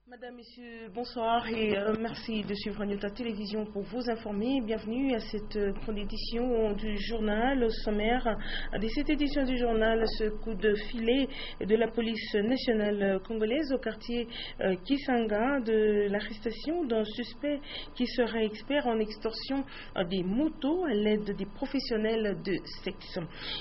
Madame, Messieurs, bonsoir et merci de suivre Nyota Télévision pour vous informer. Bienvenue à cette grande édition du journal. Au sommaire de cette édition du journal, ce coup de filet de la police nationale congolaise au quartier Kisanga de l'arrestation d'un suspect qui serait expert en extorsion des motos à l'aide des professionnels de sexe.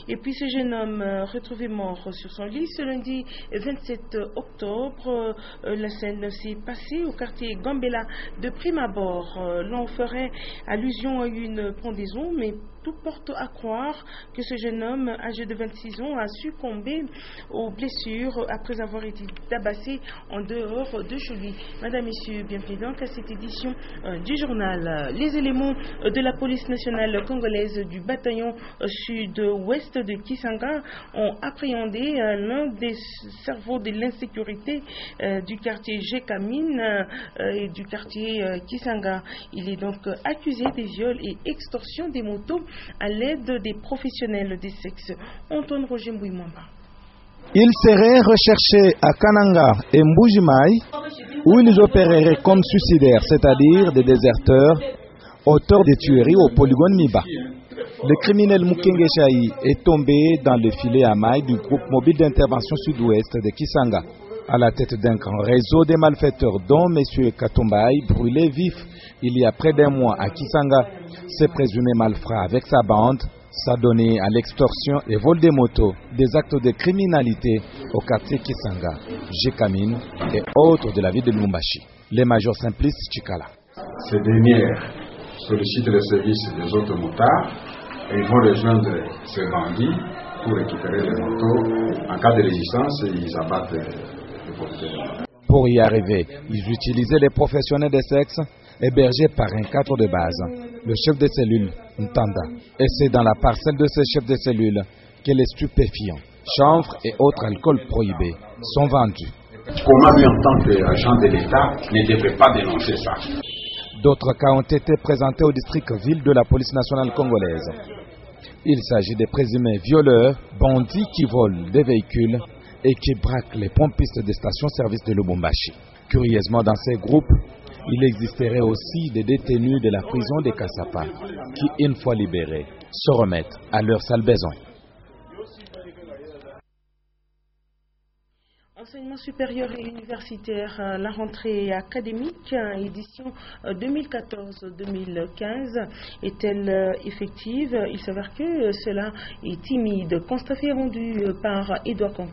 Et puis ce jeune homme retrouvé mort sur son lit ce lundi 27 octobre. La scène s'est passée au quartier Gambela de prime abord. L'on ferait allusion à une pendaison, mais tout porte à croire que ce jeune homme âgé de 26 ans a succombé aux blessures après avoir été tabassé en dehors de chez lui. Madame, Messieurs, bienvenue donc à cette édition du journal. Les éléments de la police nationale congolaise du bataillon sud-ouest de Kisanga ont appréhendé l'un des cerveaux de l'insécurité du quartier Jekamine et du quartier Kisanga. Il est donc accusé des viols et extorsions des motos à l'aide des professionnels des sexes. Antoine Roger Mbouimamba. Il serait recherché à Kananga et Mbujimai, où ils opéreraient comme suicidaires, c'est-à-dire des déserteurs, auteurs des tueries au polygone Miba. Le criminel Mukenge Chahi est tombé dans le filet à maille du groupe mobile d'intervention sud-ouest de Kisanga, à la tête d'un grand réseau de malfaiteurs dont M. Katumbai, brûlé vif il y a près d'un mois à Kisanga. Ces présumés malfrats avec sa bande s'adonnaient à l'extorsion et vol des motos, des actes de criminalité au quartier Kisanga, Jekamine et autres de la ville de Lubumbashi. Les majors Simplice Chikala. Ces dernières sollicitent le service des autres motards et ils vont rejoindre ces bandits pour récupérer les motos. En cas de résistance, ils abattent les propriétaires. Pour y arriver, ils utilisaient les professionnels des sexes hébergés par un cadre de base, le chef de cellule, Ntanda. Et c'est dans la parcelle de ce chef de cellule que les stupéfiants, chanvre et autres alcools prohibés sont vendus. Comment lui, en tant qu'agent de l'État, ne devrait pas dénoncer ça? D'autres cas ont été présentés au district ville de la police nationale congolaise. Il s'agit des présumés violeurs, bandits qui volent des véhicules et qui braquent les pompistes des stations-service de Lubumbashi. Curieusement, dans ces groupes, il existerait aussi des détenus de la prison de Kassapa qui, une fois libérés, se remettent à leur sale besoin. Enseignement supérieur et universitaire, la rentrée académique, édition 2014-2015, est-elle effective? Il s'avère que cela est timide. Constat fait rendu par Edouard Congo.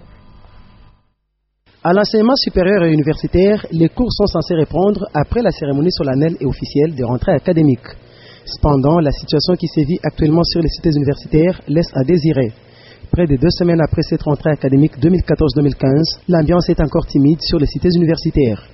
À l'enseignement supérieur et universitaire, les cours sont censés reprendre après la cérémonie solennelle et officielle de rentrée académique. Cependant, la situation qui sévit actuellement sur les cités universitaires laisse à désirer. Près de 2 semaines après cette rentrée académique 2014-2015, l'ambiance est encore timide sur les cités universitaires,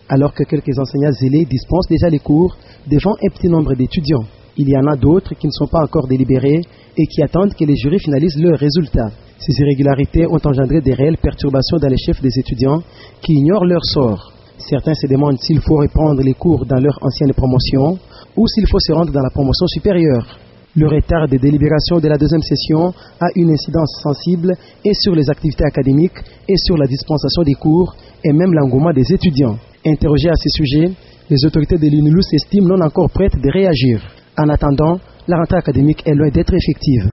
alors que quelques enseignants zélés dispensent déjà les cours devant un petit nombre d'étudiants. Il y en a d'autres qui ne sont pas encore délibérés et qui attendent que les jurys finalisent leurs résultats. Ces irrégularités ont engendré des réelles perturbations dans les chefs des étudiants qui ignorent leur sort. Certains se demandent s'il faut reprendre les cours dans leur ancienne promotion ou s'il faut se rendre dans la promotion supérieure. Le retard des délibérations de la deuxième session a une incidence sensible et sur les activités académiques et sur la dispensation des cours et même l'engouement des étudiants. Interrogés à ce sujet, les autorités de l'UNILU s'estiment non encore prêtes de réagir. En attendant, la rentrée académique est loin d'être effective.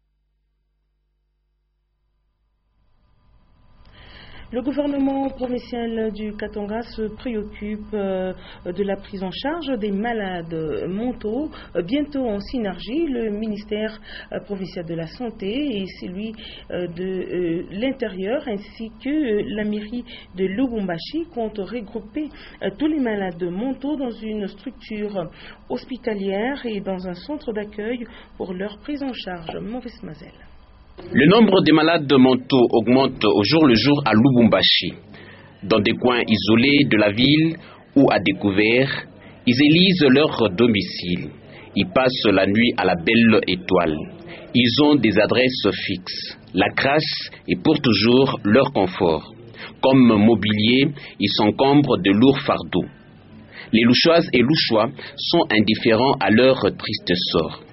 Le gouvernement provincial du Katanga se préoccupe de la prise en charge des malades mentaux. Bientôt en synergie, le ministère provincial de la Santé et celui de l'Intérieur ainsi que la mairie de Lubumbashi comptent regrouper tous les malades mentaux dans une structure hospitalière et dans un centre d'accueil pour leur prise en charge. Maurice Mazel. Le nombre de malades mentaux augmente au jour le jour à Lubumbashi. Dans des coins isolés de la ville ou à découvert, ils élisent leur domicile. Ils passent la nuit à la belle étoile. Ils ont des adresses fixes. La crasse est pour toujours leur confort. Comme mobilier, ils s'encombrent de lourds fardeaux. Les Louchoises et Louchois sont indifférents à leur triste sort.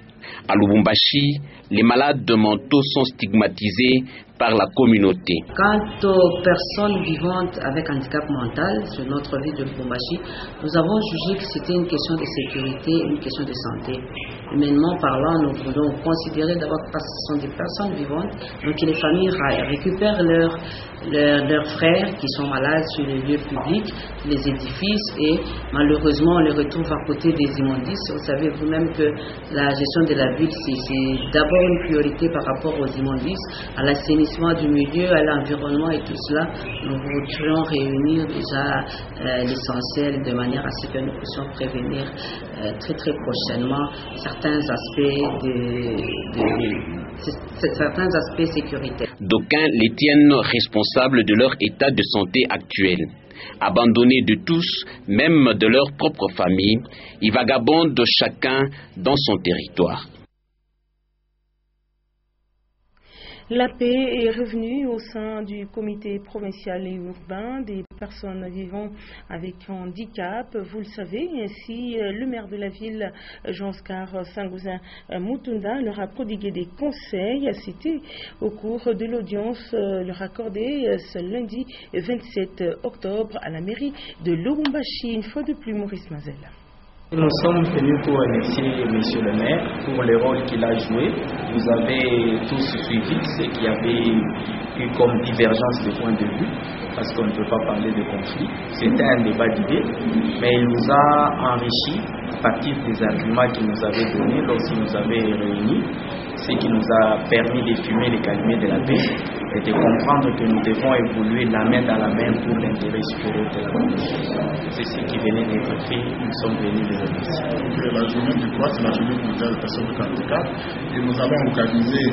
À Lubumbashi, les malades mentaux sont stigmatisés par la communauté. Quant aux personnes vivantes avec handicap mental sur notre ville de Lubumbashi, nous avons jugé que c'était une question de sécurité, une question de santé. Humainement parlant, nous voulons considérer d'abord parce que ce sont des personnes vivantes, donc les familles récupèrent leurs frères qui sont malades sur les lieux publics, les édifices, et malheureusement on les retrouve à côté des immondices. Vous savez vous-même que la gestion de la ville, c'est d'abord une priorité par rapport aux immondices, à l'assainissement du milieu, à l'environnement et tout cela. Nous voudrions réunir déjà l'essentiel de manière à ce que nous puissions prévenir très très prochainement certains aspects sécuritaires. D'aucuns les tiennent responsables de leur état de santé actuel. Abandonnés de tous, même de leur propre famille, ils vagabondent chacun dans son territoire. La paix est revenue au sein du comité provincial et urbain des personnes vivant avec handicap. Vous le savez, ainsi le maire de la ville, Jean-Oscar Sangouzin Mutunda, leur a prodigué des conseils. C'était au cours de l'audience leur accordée ce lundi 27 octobre à la mairie de Lubumbashi. Une fois de plus, Maurice Mazel. Nous sommes venus pour remercier M. le maire pour le rôle qu'il a joué. Vous avez tous suivi ce qu'il y avait eu comme divergence de point de vue, parce qu'on ne peut pas parler de conflit. C'était un débat d'idées, mais il nous a enrichis à partir des arguments qu'il nous avait donnés lorsqu'il nous avait réunis, ce qui nous a permis d'estimer les calmiers de la paix et de comprendre que nous devons évoluer la main dans la main pour l'intérêt supérieur de la communauté. C'est ce qui venait d'être fait, nous sommes venus les remercier. La journée du 3, c'est la journée mondiale des personnes de handicap et nous allons organiser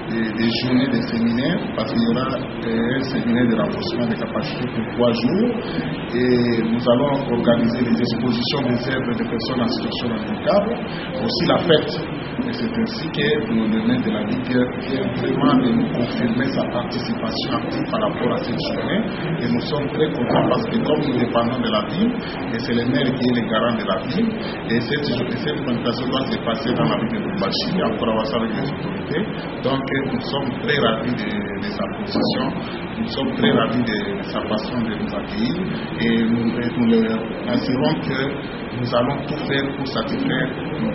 des journées de séminaires parce qu'il y aura un séminaire de renforcement des capacités pour 3 jours et nous allons organiser des expositions des œuvres de personnes en situation de handicap, aussi la fête. Et c'est ainsi que le maire de la Ligue vient vraiment de nous confirmer sa participation active par rapport à cette journée. Et nous sommes très contents parce que comme nous dépendons de la ville, et c'est le maire qui est le garant de la ville, et cette manifestation doit se passer dans la ville de Lubumbashi, en collaboration avec les autorités. Donc nous sommes très ravis de sa position, nous sommes très ravis de sa façon de nous accueillir, et nous leur assurons que nous allons tout faire pour satisfaire nos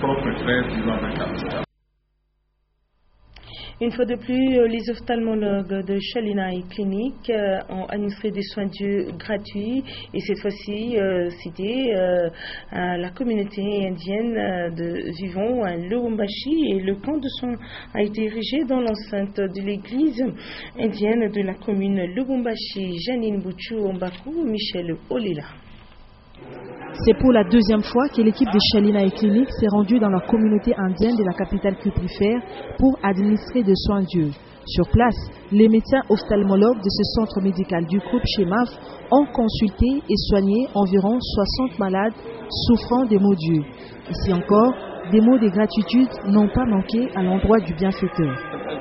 propres frères vivant avec handicap. Une fois de plus, les ophtalmologues de Shalinai Clinic ont administré des soins d'yeux gratuits et cette fois-ci, c'était à la communauté indienne de Vivon à Lubumbashi et le camp de soins a été érigé dans l'enceinte de l'église indienne de la commune Lubumbashi. Janine Bouchou-Ombakou, Michel Olela. C'est pour la deuxième fois que l'équipe de Shalinai Clinic s'est rendue dans la communauté indienne de la capitale cuprifère pour administrer des soins d'yeux. Sur place, les médecins ophtalmologues de ce centre médical du groupe Shemaf ont consulté et soigné environ 60 malades souffrant des maux d'yeux. Ici encore, des mots de gratitude n'ont pas manqué à l'endroit du bienfaiteur.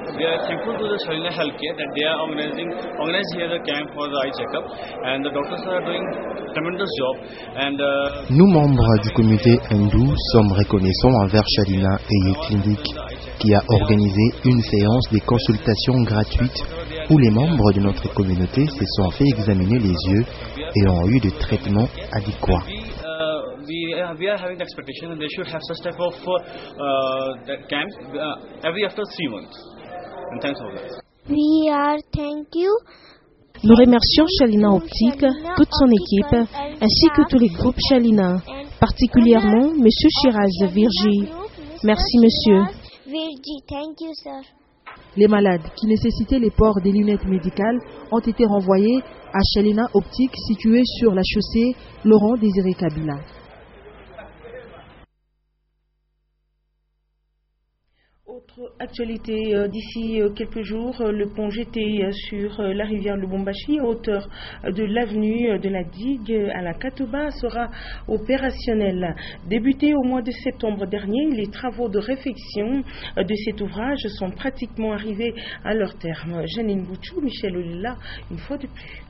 We are thankful to the Shalinai Healthcare that they are organized here the camp for the eye checkup, and the doctors are doing tremendous job. And nous membres du comité hindou sommes reconnaissants envers Shalinai Eye Clinic qui a organisé une séance de consultation gratuite où les membres de notre communauté se sont fait examiner les yeux et ont eu des traitements adéquats. We are having the expectation that they should have such type of camps every after 3 months. And thanks for that. Thank you. Nous remercions Shalinai Optique, toute son équipe, ainsi que tous les groupes Shalinai, particulièrement M. Shiraz Virgi. Merci monsieur. Thank you, sir. Les malades qui nécessitaient les ports des lunettes médicales ont été renvoyés à Shalinai Optique située sur la chaussée Laurent Désiré Kabila. Autre Actualité, d'ici quelques jours, le pont jeté sur la rivière Lubumbashi à hauteur de l'avenue de la Digue à la Katouba sera opérationnel. Débuté au mois de septembre dernier, les travaux de réfection de cet ouvrage sont pratiquement arrivés à leur terme. Janine Bouchou, Michel Olila, une fois de plus.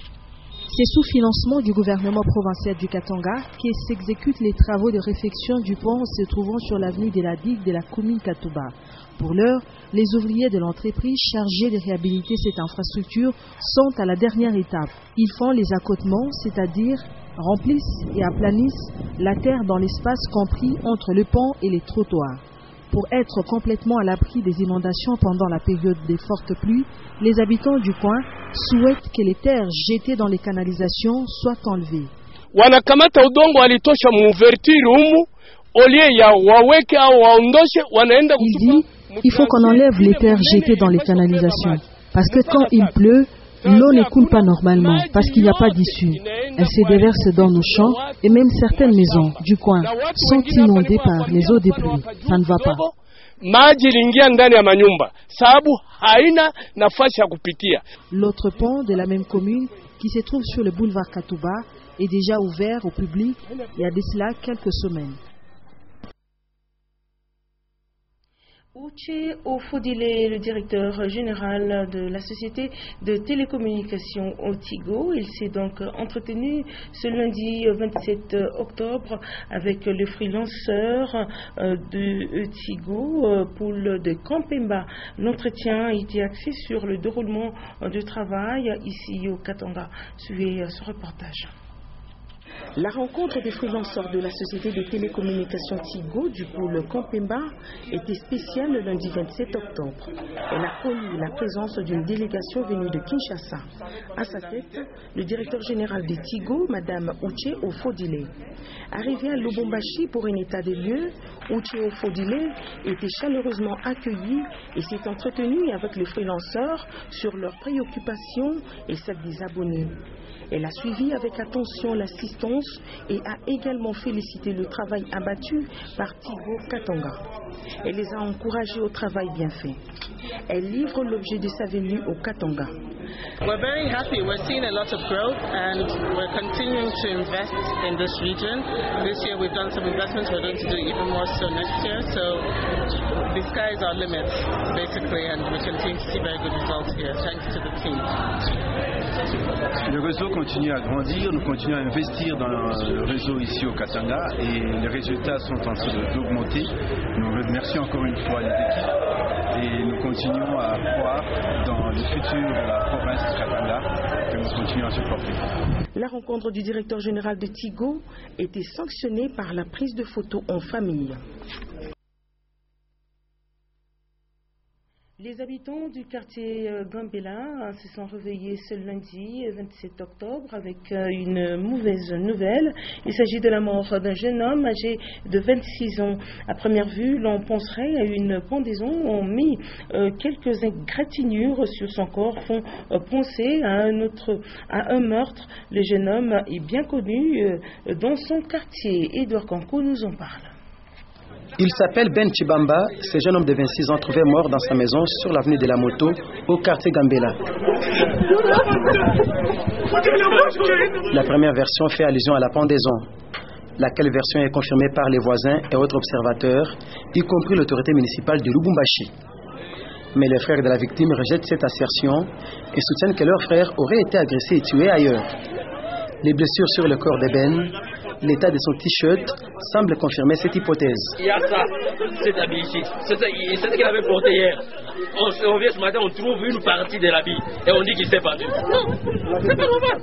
C'est sous financement du gouvernement provincial du Katanga que s'exécutent les travaux de réfection du pont se trouvant sur l'avenue de la Digue de la commune Katouba. Pour l'heure, les ouvriers de l'entreprise chargés de réhabiliter cette infrastructure sont à la dernière étape. Ils font les accotements, c'est-à-dire remplissent et aplanissent la terre dans l'espace compris entre le pont et les trottoirs. Pour être complètement à l'abri des inondations pendant la période des fortes pluies, les habitants du coin souhaitent que les terres jetées dans les canalisations soient enlevées. Il dit il faut qu'on enlève les terres jetées dans les canalisations, parce que quand il pleut, l'eau ne coule pas normalement, parce qu'il n'y a pas d'issue. Elle se déverse dans nos champs et même certaines maisons du coin sont inondées par les eaux des pluies. Ça ne va pas. L'autre pont de la même commune, qui se trouve sur le boulevard Katouba, est déjà ouvert au public il y a de cela quelques semaines. Uche Ofodile, le directeur général de la société de télécommunications Tigo, il s'est donc entretenu ce lundi 27 octobre avec le freelanceur de Tigo, Paul de Kampemba. L'entretien a été axé sur le déroulement du travail ici au Katanga. Suivez ce reportage. La rencontre des freelanceurs de la société de télécommunications Tigo du pôle Kampemba était spéciale le lundi 27 octobre. Elle a connu la présence d'une délégation venue de Kinshasa. À sa tête, le directeur général de Tigo, Madame Uche Ofodile. Arrivée à Lubumbashi pour un état des lieux, Uche Ofodile était chaleureusement accueillie et s'est entretenue avec les freelanceurs sur leurs préoccupations et celles des abonnés. Elle a suivi avec attention l'assistance et a également félicité le travail abattu par Tigo Katanga. Elle les a encouragés au travail bien fait. Elle livre l'objet de sa venue au Katanga. We're very happy. We're seeing a lot of growth and we're continuing to invest in this region. This year we've done some investments. We're going to do even more so next year. So the sky is our limit, basically, and we continue to see very good results here. Thanks to the team. Le réseau continue à grandir, nous continuons à investir dans le réseau ici au Katanga et les résultats sont en train d'augmenter. Nous remercions encore une fois les équipes et nous continuons à croire dans le futur de la province du Katanga et nous continuons à se porter. La rencontre du directeur général de Tigo était sanctionnée par la prise de photos en famille. Les habitants du quartier Gambela se sont réveillés ce lundi 27 octobre avec une mauvaise nouvelle. Il s'agit de la mort d'un jeune homme âgé de 26 ans. À première vue, l'on penserait à une pendaison. On mit quelques égratignures sur son corps, font penser à un meurtre. Le jeune homme est bien connu dans son quartier. Edouard Kanko nous en parle. Il s'appelle Ben Chibamba. Ce jeune homme de 26 ans trouvé mort dans sa maison sur l'avenue de la Moto au quartier Gambela. La première version fait allusion à la pendaison, laquelle version est confirmée par les voisins et autres observateurs, y compris l'autorité municipale de Lubumbashi. Mais les frères de la victime rejettent cette assertion et soutiennent que leur frère aurait été agressé et tué ailleurs. Les blessures sur le corps de Ben, l'état de son t-shirt semble confirmer cette hypothèse. Il y a ça, cet habit ici. C'est ce qu'il avait porté hier. On vient ce matin, on trouve une partie de l'habit et on dit qu'il s'est pendu. Non, c'est pas normal.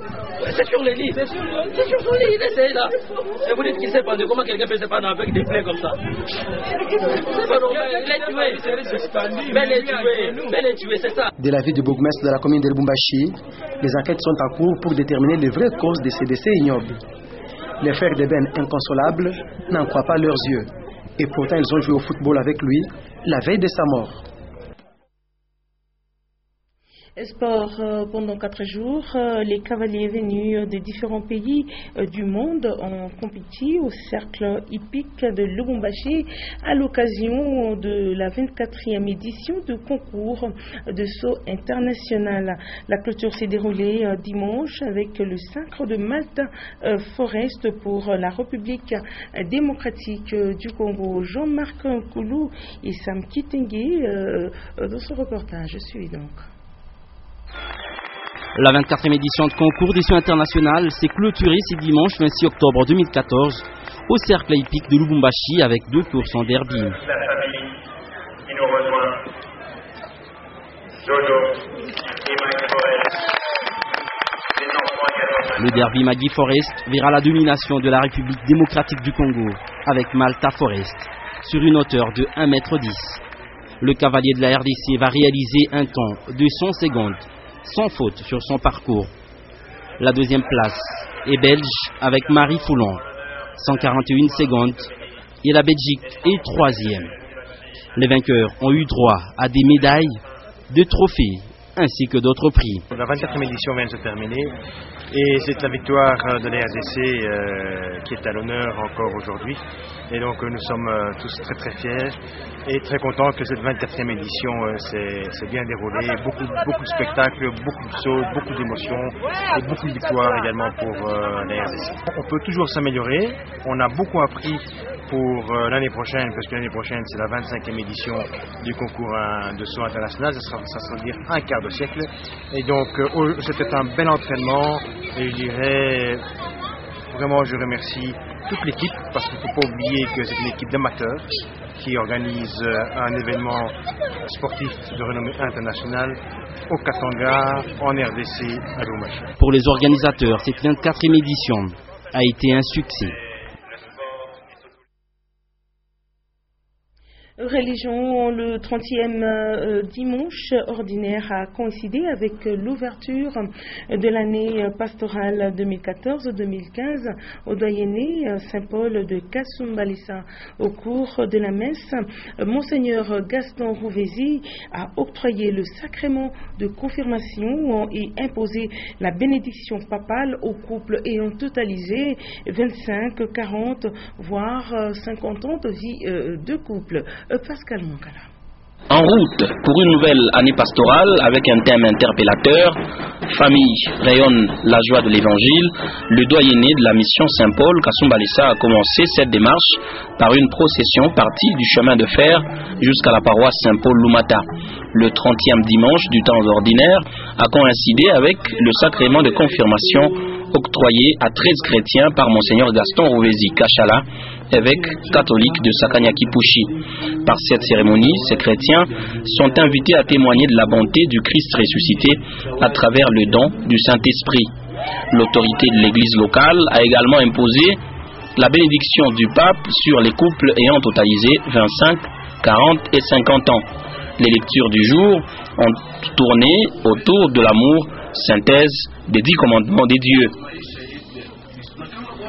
C'est sur le lit. C'est sur son lit, il essaye là. Et vous dites qu'il s'est pendu. Comment quelqu'un peut se pendre avec des plaies comme ça? C'est pas normal. Il est tué. Ben est tué, c'est ça. De l'avis du bourgmestre de la commune de Lubumbashi, les enquêtes sont en cours pour déterminer les vraies causes de ces décès ignobles. Les frères de Ben, inconsolables, n'en croient pas leurs yeux. Et pourtant, ils ont joué au football avec lui la veille de sa mort. Sport, pendant 4 jours, les cavaliers venus de différents pays du monde ont compétit au cercle hippique de Lubumbashi à l'occasion de la 24e édition du concours de saut international. La clôture s'est déroulée dimanche avec le sacre de Malta Forest pour la République démocratique du Congo. Jean-Marc Nkoulou et Sam Kitenge dans ce reportage. Je suis donc. La 24e édition de concours des sauts international s'est clôturée ce dimanche 26 octobre 2014 au cercle hippique de Lubumbashi avec 2 courses en derby. La famille qui nous rejoint, Jojo et Maggie Forest. Le derby Maggie Forest verra la domination de la République démocratique du Congo avec Malta Forest sur une hauteur de 1,10 m. Le cavalier de la RDC va réaliser un temps de 100 secondes sans faute sur son parcours. La deuxième place est belge avec Marie Foulon, 141 secondes, et la Belgique est troisième. Les vainqueurs ont eu droit à des médailles, de trophées ainsi que d'autres prix. La 24e édition vient de se terminer et c'est la victoire de la RDC qui est à l'honneur encore aujourd'hui. Et donc nous sommes tous très très fiers et très contents que cette 24e édition s'est bien déroulée. Beaucoup de spectacles, beaucoup de sauts, beaucoup d'émotions et beaucoup de victoires également pour la RDC. On peut toujours s'améliorer, on a beaucoup appris pour l'année prochaine, parce que l'année prochaine c'est la 25e édition du concours de saut international, ça sera dire un quart de siècle. Et donc c'était un bel entraînement et je dirais vraiment je remercie toute l'équipe parce qu'il ne faut pas oublier que c'est une équipe d'amateurs qui organise un événement sportif de renommée internationale au Katanga, en RDC, à Lubumbashi. Pour les organisateurs, cette 24e édition a été un succès. Religion, le 30e dimanche ordinaire a coïncidé avec l'ouverture de l'année pastorale 2014-2015 au doyenné Saint-Paul de Kasumbalesa. Au cours de la messe, Monseigneur Gaston Rouvesi a octroyé le sacrement de confirmation et imposé la bénédiction papale aux couples ayant totalisé 25, 40, voire 50 ans de vie de couple. Pascal Moncala. En route pour une nouvelle année pastorale avec un thème interpellateur, famille rayonne la joie de l'évangile, le doyenné de la mission Saint-Paul, Kasumbalesa, a commencé cette démarche par une procession partie du chemin de fer jusqu'à la paroisse Saint-Paul-Lumata. Le 30e dimanche du temps ordinaire a coïncidé avec le sacrement de confirmation octroyé à 13 chrétiens par Monseigneur Gaston Rouvesi Kachala, évêque catholique de Sakanya-Kipushi. Par cette cérémonie, ces chrétiens sont invités à témoigner de la bonté du Christ ressuscité à travers le don du Saint-Esprit. L'autorité de l'église locale a également imposé la bénédiction du pape sur les couples ayant totalisé 25, 40 et 50 ans. Les lectures du jour ont tourné autour de l'amour, synthèse des 10 commandements des dieux.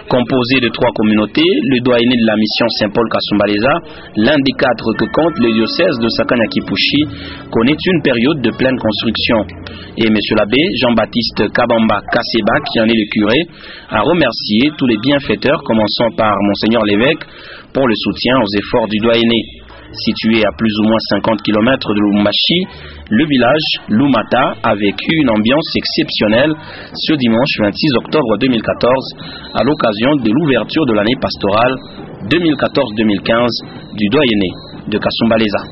Composé de 3 communautés, le doyenné de la mission Saint-Paul Kasumbalesa, l'un des 4 que compte le diocèse de Sakanya-Kipushi, connaît une période de pleine construction. Et M. l'abbé Jean-Baptiste Kabamba Kaseba, qui en est le curé, a remercié tous les bienfaiteurs, commençant par Monseigneur l'évêque, pour le soutien aux efforts du doyenné. Situé à plus ou moins 50 km de Lubumbashi, le village Lumata a vécu une ambiance exceptionnelle ce dimanche 26 octobre 2014 à l'occasion de l'ouverture de l'année pastorale 2014-2015 du doyenné de Kasumbalesa.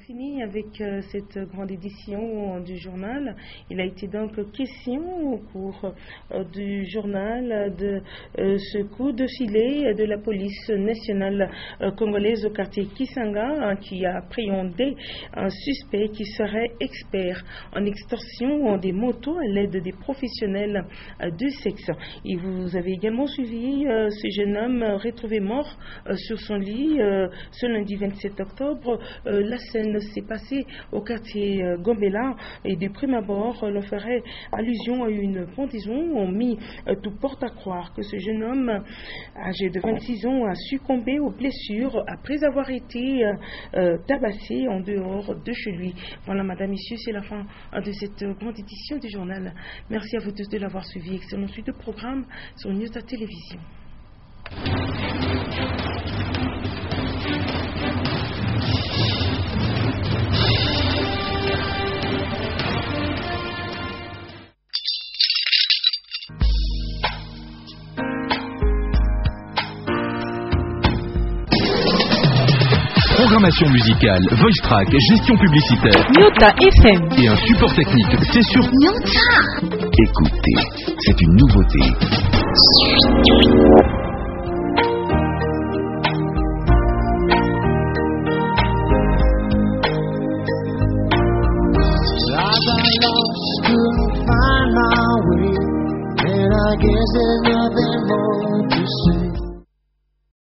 Fini avec cette grande édition du journal. Il a été donc question au cours du journal de ce coup de filet de la police nationale congolaise au quartier Kisanga qui a appréhendé un suspect qui serait expert en extorsion des motos à l'aide des professionnels de sexe. Et vous avez également suivi ce jeune homme retrouvé mort sur son lit ce lundi 27 octobre. La La scène s'est passée au quartier Gombela et de prime abord, l'on ferait allusion à une pendaison. On mit tout porte à croire que ce jeune homme âgé de 26 ans a succombé aux blessures après avoir été tabassé en dehors de chez lui. Voilà, madame, messieurs, c'est la fin de cette grande édition du journal. Merci à vous tous de l'avoir suivi. Excellente suite de programme sur Nyota Télévision. Programmation musicale, voice track, gestion publicitaire. Nyota FM. Et un support technique, c'est sur Nyota. Écoutez, c'est une nouveauté. I got lost, couldn't find my way, and I guess there's no